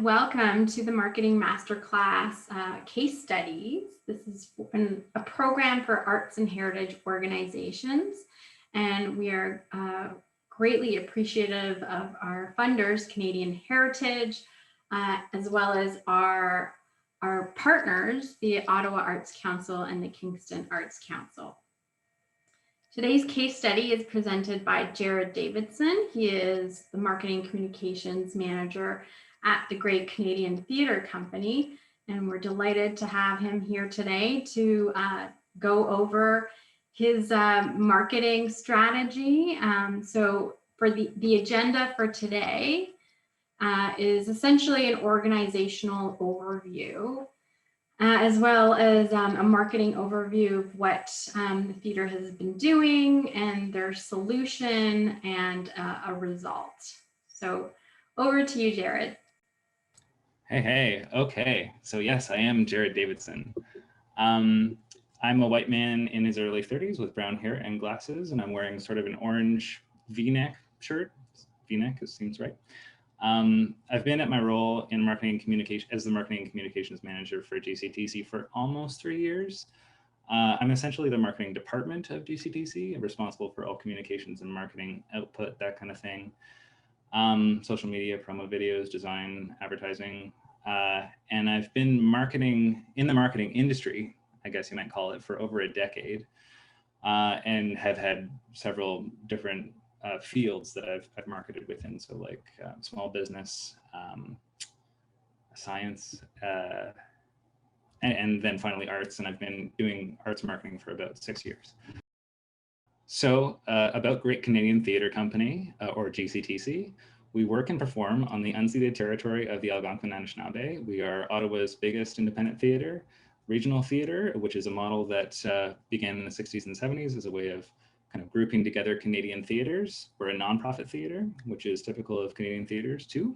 welcome to the Marketing Masterclass case studies. This is a program for arts and heritage organizations, and we are greatly appreciative of our funders, Canadian Heritage, as well as our partners, the Ottawa Arts Council and the Kingston Arts Council. Today's case study is presented by Jared Davidson. He is the Marketing Communications Manager at the Great Canadian Theatre Company, and we're delighted to have him here today to go over his marketing strategy. So for the agenda for today is essentially an organizational overview, as well as a marketing overview of what the theater has been doing and their solution and a result. So over to you, Jared. Hey, okay. So yes, I am Jared Davidson. I'm a white man in his early 30s with brown hair and glasses, and I'm wearing sort of an orange V-neck shirt. V-neck, it seems right. I've been at my role in marketing and communication as the marketing and communications manager for GCTC for almost 3 years. I'm essentially the marketing department of GCTC, responsible for all communications and marketing output, that kind of thing. Social media, promo videos, design, advertising. And I've been marketing in the marketing industry, I guess you might call it, for over a decade, and have had several different fields that I've marketed within. So like small business, science, and then finally arts. And I've been doing arts marketing for about 6 years. So about Great Canadian Theatre Company, or GCTC, we work and perform on the unceded territory of the Algonquin Anishinaabe. We are Ottawa's biggest independent theatre, regional theatre, which is a model that began in the 60s and 70s as a way of kind of grouping together Canadian theatres. We're a nonprofit theatre, which is typical of Canadian theatres too.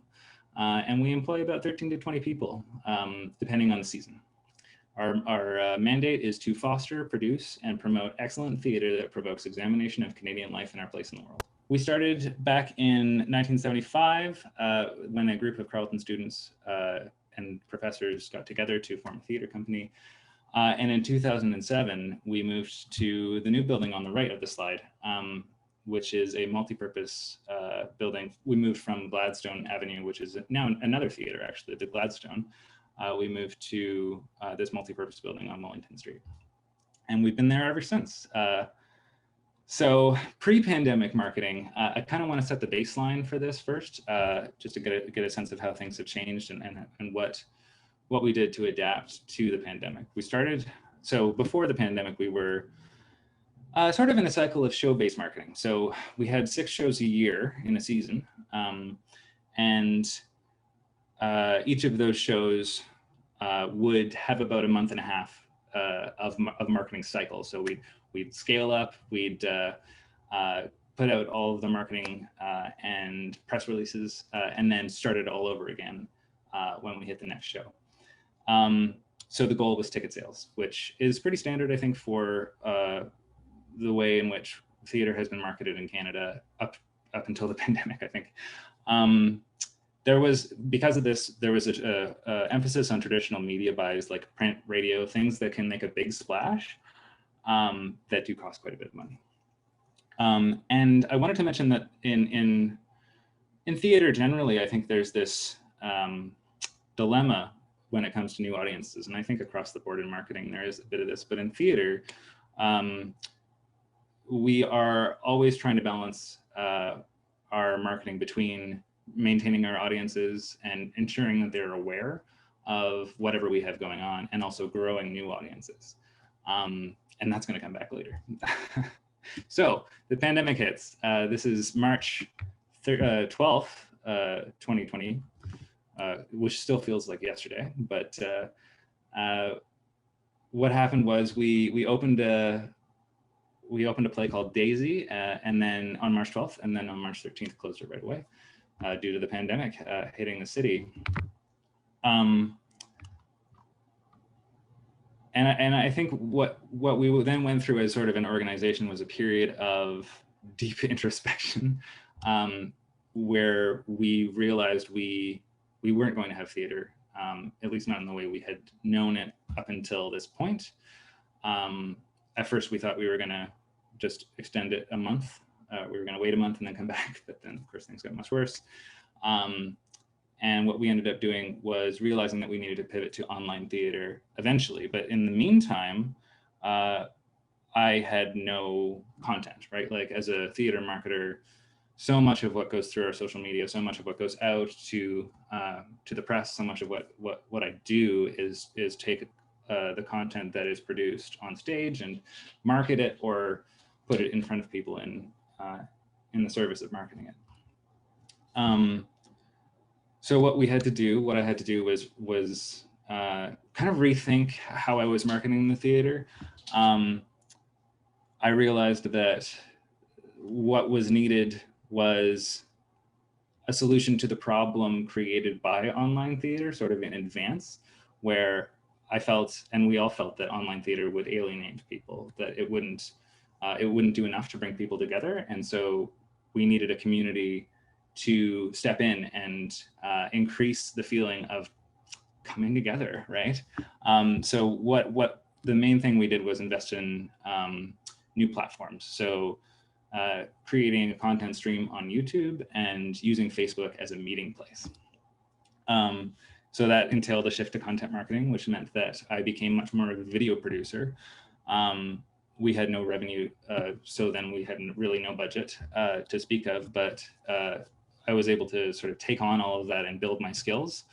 And we employ about 13 to 20 people, depending on the season. Our mandate is to foster, produce, and promote excellent theatre that provokes examination of Canadian life and our place in the world. We started back in 1975 when a group of Carleton students and professors got together to form a theatre company. And in 2007, we moved to the new building on the right of the slide, which is a multi-purpose building. We moved from Gladstone Avenue, which is now another theatre, actually, the Gladstone. We moved to this multi-purpose building on Wellington Street. And we've been there ever since. So pre-pandemic marketing, I kind of want to set the baseline for this first, just to get a sense of how things have changed and what we did to adapt to the pandemic. So before the pandemic, we were sort of in a cycle of show-based marketing. So we had 6 shows a year in a season. And each of those shows would have about a month and a half of marketing cycle. So we'd scale up, we'd put out all of the marketing and press releases, and then start it all over again when we hit the next show. So the goal was ticket sales, which is pretty standard, I think, for the way in which theater has been marketed in Canada up until the pandemic, I think. Because of this, there was a emphasis on traditional media buys like print, radio, things that can make a big splash that do cost quite a bit of money. And I wanted to mention that in theater generally, I think there's this dilemma when it comes to new audiences. And I think across the board in marketing, there is a bit of this, but in theater, we are always trying to balance our marketing between maintaining our audiences and ensuring that they're aware of whatever we have going on, and also growing new audiences. And that's going to come back later. So the pandemic hits. This is March 12th, 2020, which still feels like yesterday. But what happened was we opened a play called Daisy, and then on March 12th, and then on March 13th closed it right away. Due to the pandemic hitting the city. And I think what we then went through as sort of an organization was a period of deep introspection, where we realized we we weren't going to have theater, at least not in the way we had known it up until this point. At first, we thought we were going to just extend it a month. We were going to wait a month and then come back, but then of course things got much worse. And what we ended up doing was realizing that we needed to pivot to online theater eventually. But in the meantime, I had no content, right? Like as a theater marketer, so much of what goes through our social media, so much of what goes out to the press, so much of what I do is take the content that is produced on stage and market it or put it in front of people in the service of marketing it. So what I had to do was kind of rethink how I was marketing the theater. I realized that what was needed was a solution to the problem created by online theater, sort of in advance, where I felt, and we all felt, that online theater would alienate people, that it wouldn't do enough to bring people together. And so we needed a community to step in and increase the feeling of coming together, right? So what the main thing we did was invest in new platforms. So creating a content stream on YouTube and using Facebook as a meeting place. So that entailed a shift to content marketing, which meant that I became much more of a video producer. We had no revenue, so then we had really no budget to speak of, but I was able to sort of take on all of that and build my skills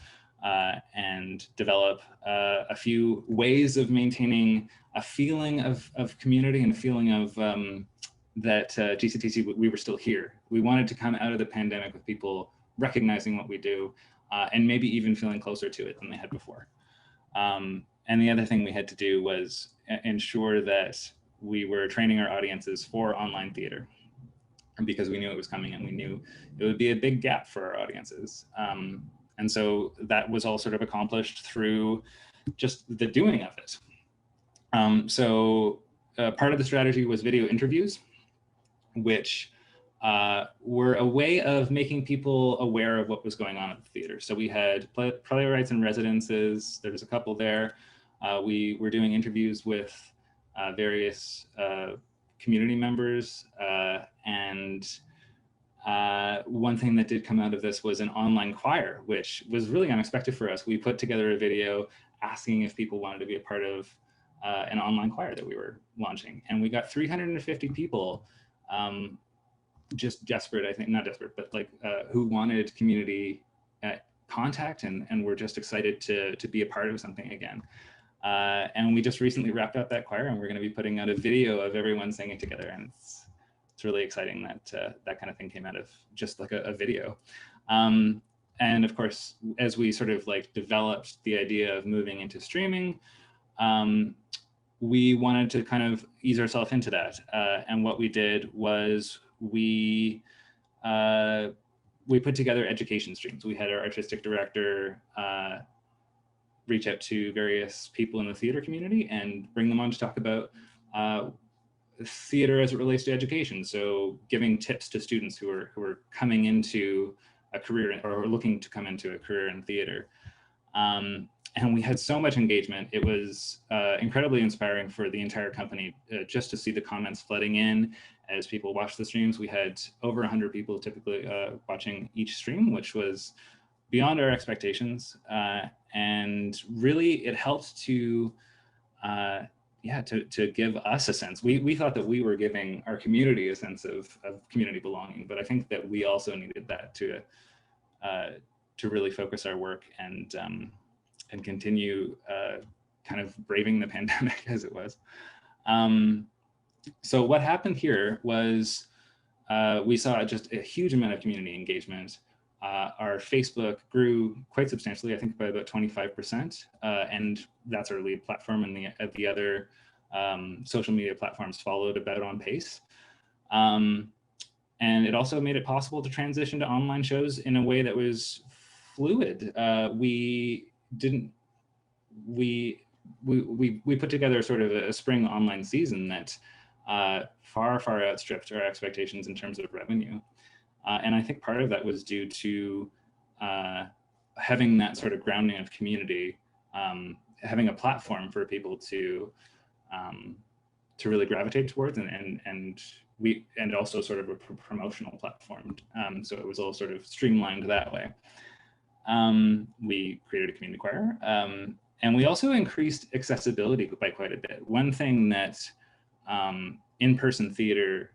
and develop a few ways of maintaining a feeling of community and a feeling of that GCTC, we were still here. We wanted to come out of the pandemic with people recognizing what we do and maybe even feeling closer to it than they had before. And the other thing we had to do was ensure that we were training our audiences for online theater, because we knew it was coming and we knew it would be a big gap for our audiences. And so that was all sort of accomplished through just the doing of it. So part of the strategy was video interviews, which were a way of making people aware of what was going on at the theater. So we had playwrights and residences. There's a couple there. We were doing interviews with various community members. And one thing that did come out of this was an online choir, which was really unexpected for us. We put together a video asking if people wanted to be a part of an online choir that we were launching. And we got 350 people just desperate, I think, not desperate, but like who wanted community contact and were just excited to be a part of something again. And we just recently wrapped up that choir, and we're going to be putting out a video of everyone singing together. And it's really exciting that that kind of thing came out of just like a video. And of course, as we sort of like developed the idea of moving into streaming, we wanted to kind of ease ourselves into that. And what we did was we put together education streams. We had our artistic director reach out to various people in the theater community and bring them on to talk about theater as it relates to education. So giving tips to students who are coming into a career or looking to come into a career in theater. And we had so much engagement. It was incredibly inspiring for the entire company just to see the comments flooding in as people watched the streams. We had over 100 people typically watching each stream, which was beyond our expectations. And really it helped to give us a sense. We thought that we were giving our community a sense of community belonging, but I think that we also needed that to really focus our work and continue kind of braving the pandemic as it was. So what happened here was we saw just a huge amount of community engagement. Our Facebook grew quite substantially, I think by about 25%, and that's our lead platform, and the other social media platforms followed about on pace. And it also made it possible to transition to online shows in a way that was fluid. We put together sort of a spring online season that far outstripped our expectations in terms of revenue. And I think part of that was due to having that sort of grounding of community, having a platform for people to really gravitate towards, and also sort of a promotional platform. So it was all sort of streamlined that way. We created a community choir, and we also increased accessibility by quite a bit. One thing that in-person theater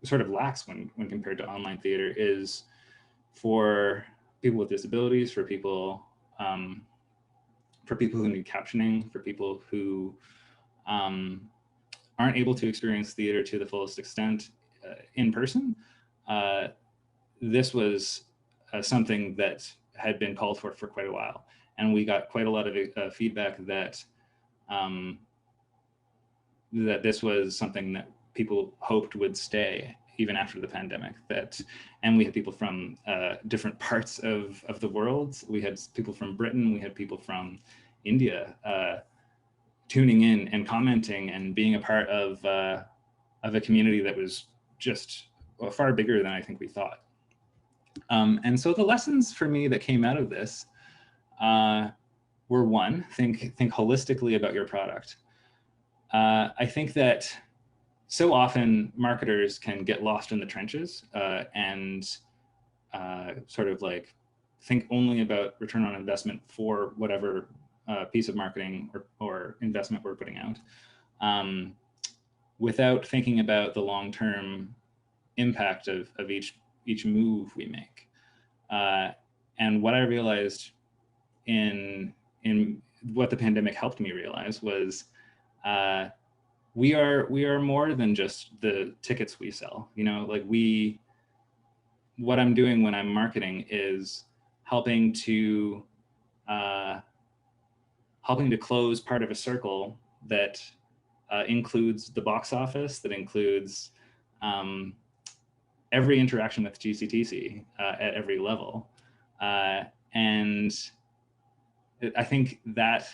sort of lacks when compared to online theater is for people with disabilities, for people who need captioning, for people who aren't able to experience theater to the fullest extent in person. This was something that had been called for quite a while. And we got quite a lot of feedback that that this was something that people hoped would stay even after the pandemic. And we had people from different parts of the world. We had people from Britain, we had people from India tuning in and commenting and being a part of a community that was just far bigger than I think we thought. And so the lessons for me that came out of this were, one, think holistically about your product. I think that so often marketers can get lost in the trenches and sort of like think only about return on investment for whatever piece of marketing or investment we're putting out, without thinking about the long-term impact of each move we make. And what I realized in what the pandemic helped me realize was we are more than just the tickets we sell. You know, like what I'm doing when I'm marketing is helping to close part of a circle that includes the box office, that includes every interaction with GCTC at every level. And I think that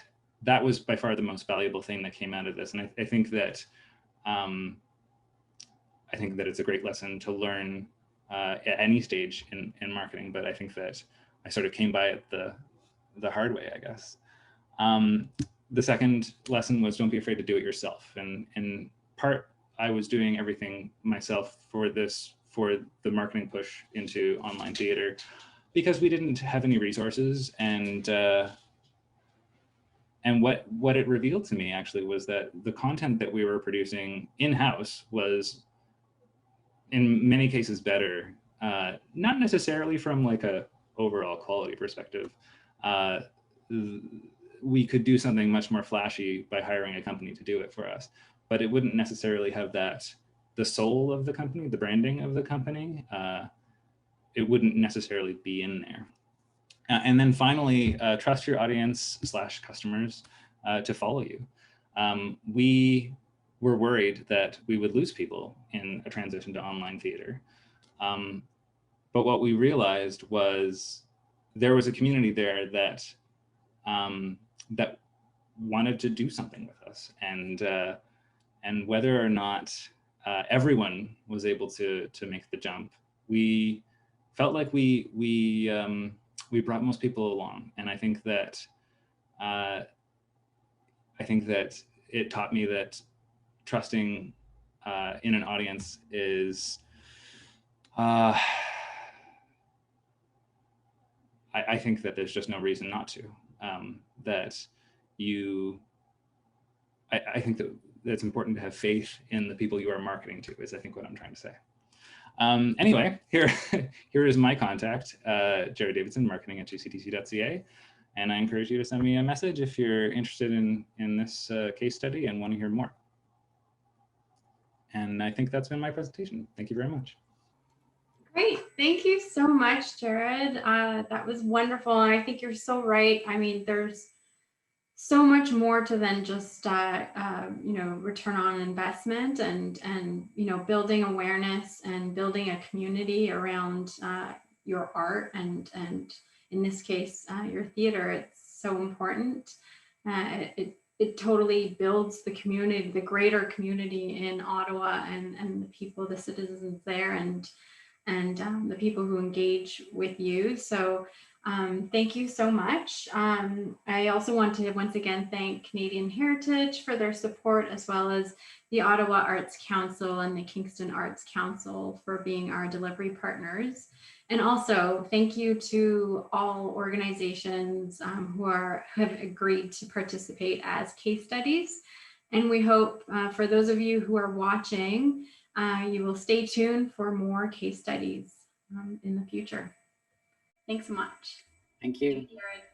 was by far the most valuable thing that came out of this. And I think that it's a great lesson to learn at any stage in marketing, but I think that I sort of came by it the hard way, I guess. The second lesson was, don't be afraid to do it yourself. And in part, I was doing everything myself for the marketing push into online theater because we didn't have any resources. And what it revealed to me actually was that the content that we were producing in-house was in many cases better, not necessarily from like a overall quality perspective. We could do something much more flashy by hiring a company to do it for us, but it wouldn't necessarily have the soul of the company, the branding of the company. It wouldn't necessarily be in there. And then finally, trust your audience / customers to follow you. We were worried that we would lose people in a transition to online theater. But what we realized was there was a community there that that wanted to do something with us. And whether or not everyone was able to make the jump, we felt like we brought most people along. And I think that it taught me that trusting in an audience is I think that there's just no reason not to. I think that it's important to have faith in the people you are marketing to, is I think what I'm trying to say. Anyway, here is my contact, Jared Davidson, marketing@gctc.ca. And I encourage you to send me a message if you're interested in this case study and want to hear more. And I think that's been my presentation. Thank you very much. Great. Thank you so much, Jared. That was wonderful. And I think you're so right. I mean, there's so much more to than just, return on investment and building awareness and building a community around your art and in this case, your theater. It's so important. It totally builds the community, the greater community in Ottawa and the people, the citizens there and the people who engage with you. So Thank you so much. I also want to once again thank Canadian Heritage for their support, as well as the Ottawa Arts Council and the Kingston Arts Council for being our delivery partners. And also thank you to all organizations who have agreed to participate as case studies. And we hope for those of you who are watching, you will stay tuned for more case studies in the future. Thanks so much. Thank you. Thank you, Eric.